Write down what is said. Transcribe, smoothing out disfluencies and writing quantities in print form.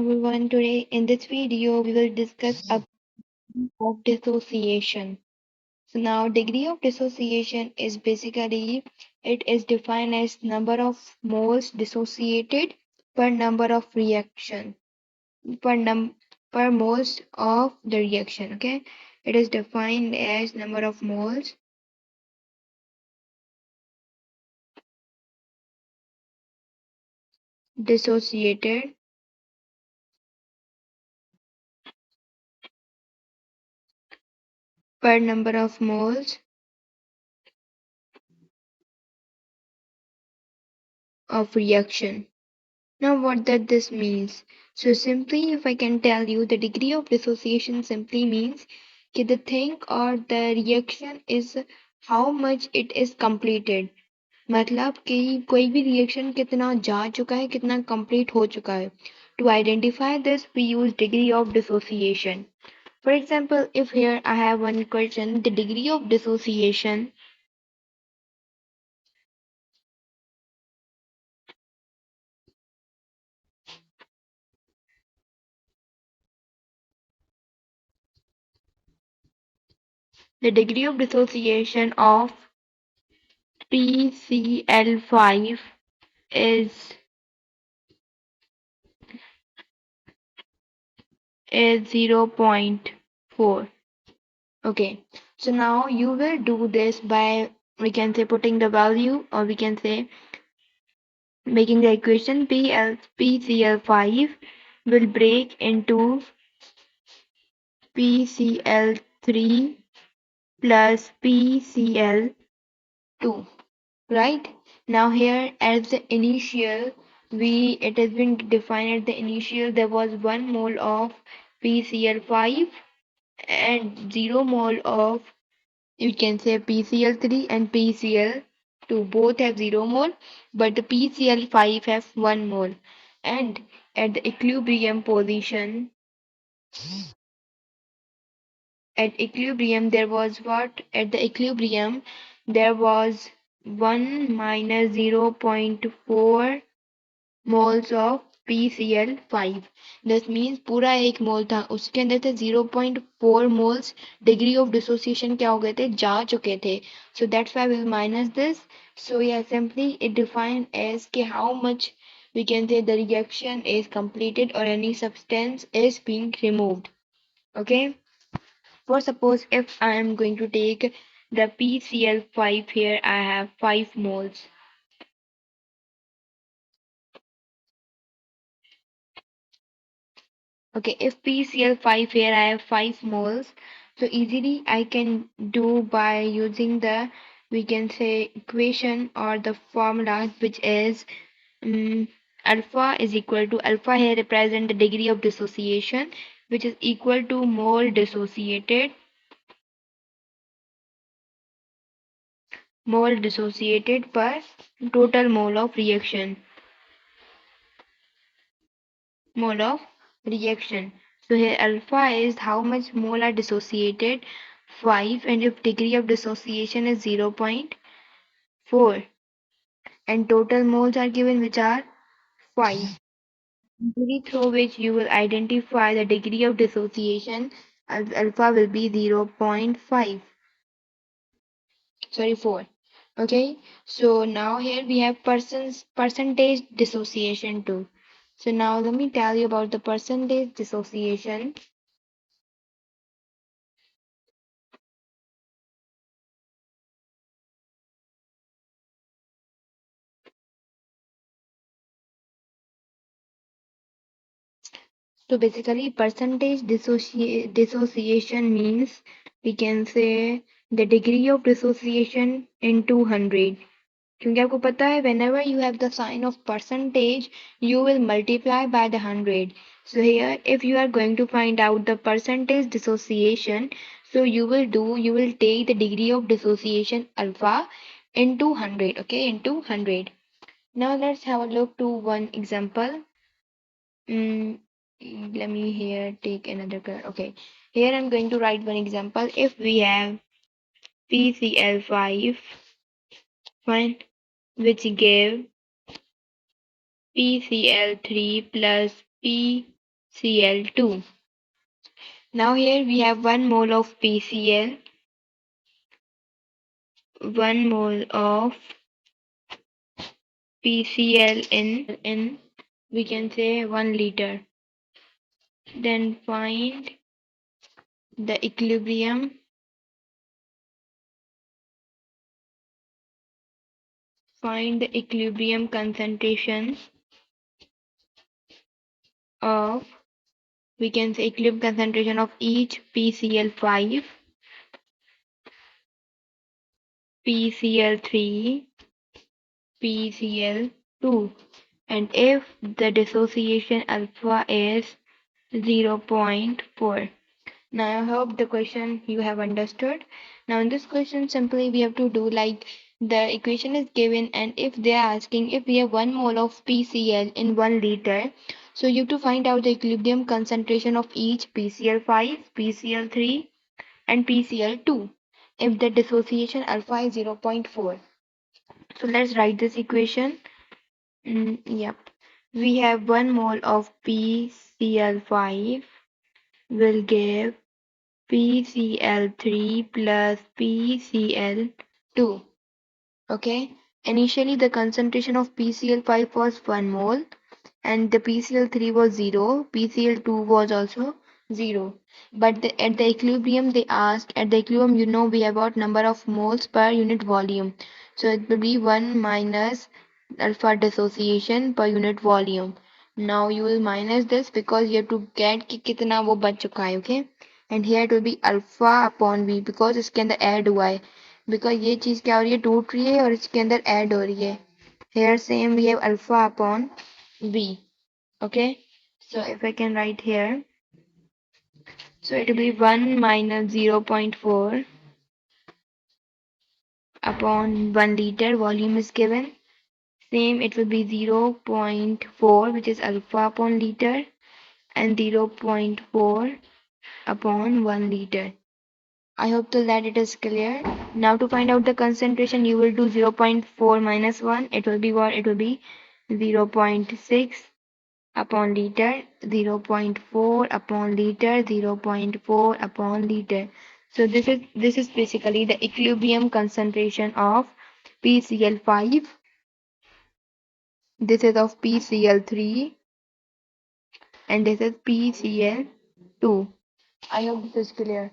everyone. Today in this video we will discuss a of dissociation. So now degree of dissociation is basically it is defined as number of moles dissociated per number of reaction per num per moles of the reaction. Okay, it is defined as number of moles dissociated per number of moles of reaction. Now, what that this means? So simply, if I can tell you, the degree of dissociation simply means कि the thing or the reaction is how much it is completed. मतलब कि कोई भी reaction कितना जा चुका है, कितना complete हो चुका है. To identify this, we use degree of dissociation. For example, if here I have one question, the degree of dissociation. The degree of dissociation of PCl5 is 0.4. Okay, so now you will do this by, we can say, putting the value, or we can say making the equation PCl5 will break into PCl3 plus PCl2, right? Now here as the initial, it has been defined at the initial there was 1 mole of PCl5 and 0 mole of, you can say, PCl3 and PCl2 both have 0 mole, but the PCl5 have 1 mole. And at the equilibrium position, at equilibrium there was what? At the equilibrium there was 1 minus 0.4 moles of PCl5. This means पूरा एक मोल था, उसके अंदर थे 0.4 moles. Degree of dissociation क्या हो गए थे? जा चुके थे. So that's why we'll minus this. So yeah, simply it defined as कि how much, we can say, the reaction is completed or any substance is being removed. Okay. For suppose if I am going to take the PCl5, here I have 5 moles. Okay, if PCl5, here I have 5 moles, so easily I can do by using the, we can say, equation or the formula, which is alpha is equal to, alpha here represent the degree of dissociation, which is equal to mole dissociated per total mole of reaction. Mole of reaction. So here alpha is how much mole are dissociated, 5, and if degree of dissociation is 0.4, and total moles are given, which are 5. Through which you will identify the degree of dissociation as alpha will be 0.5. Sorry, 4. Okay, so now here we have percentage dissociation too. So now let me tell you about the percentage dissociation. So basically, percentage dissociation means, we can say, the degree of dissociation into 100. क्योंकि आपको पता है, whenever you have the sign of percentage, you will multiply by the 100. So here, if you are going to find out the percentage dissociation, so you will take the degree of dissociation alpha into 100. Okay, into 100. Now let's have a look to one example. Mm, Let me here take another color. Okay, here I'm going to write one example. If we have PCl5, fine, which give PCl3 plus Cl2. Now here we have 1 mole of PCl, 1 mole of PCl in we can say 1 liter. Then the equilibrium, find the equilibrium concentration of, we can say equilibrium concentration of each PCl5, PCl3, PCl2, and if the dissociation alpha is 0.4. Now I hope the question you have understood. Now in this question simply we have to do like the equation is given, and if they are asking if we have 1 mole of PCl in 1 liter, so you have to find out the equilibrium concentration of each PCl5, PCl3 and PCl2 if the dissociation alpha is 0.4. So let's write this equation. Yep. We have 1 mole of PCl5 will give PCl3 plus PCl2. Okay. Initially the concentration of PCl5 was 1 mole and the PCl3 was 0, PCl2 was also 0. But at the equilibrium they asked, at the equilibrium we have got number of moles per unit volume. So it will be 1 minus alpha dissociation per unit volume. Now you will minus this because you have to get कि कितना वो बच चुका है, okay? And here it will be alpha upon v because इसके अंदर add हुआ है. Because ये चीज क्या हो रही है, टूट रही है और इसके अंदर add हो रही है. Here same we have alpha upon v. Okay, so if I can write here, so it will be 1 minus 0.4 upon 1 liter volume is given. Same it will be 0.4 which is alpha upon liter and 0.4 upon 1 liter. I hope till that it is clear. Now to find out the concentration you will do 0.4 minus 1. It will be what? It will be 0.6 upon liter, 0.4 upon liter, 0.4 upon liter. So this is basically the equilibrium concentration of PCl5. This is of PCl3 and this is PCl2. I hope this is clear.